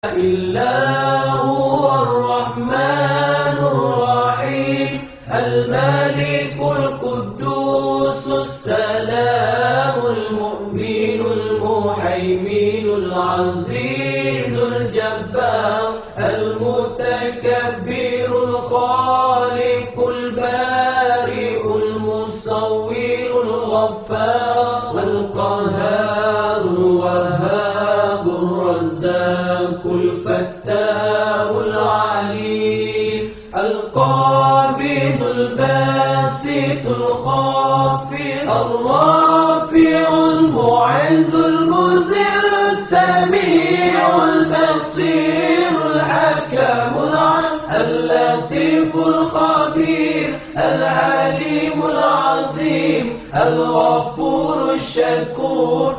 إلا هو الرحمن الرحيم الملك القدوس السلام المؤمن المهيمن العزيز الجبار المتكبر الخالق البارئ المصور الغفار القهار الوهاب الرزاق الفتاح العليم القابض الباسط الخافض الرافع المعز المذل السميع البصير الحكم اللطيف الخبير العليم العظيم الغفور الشكور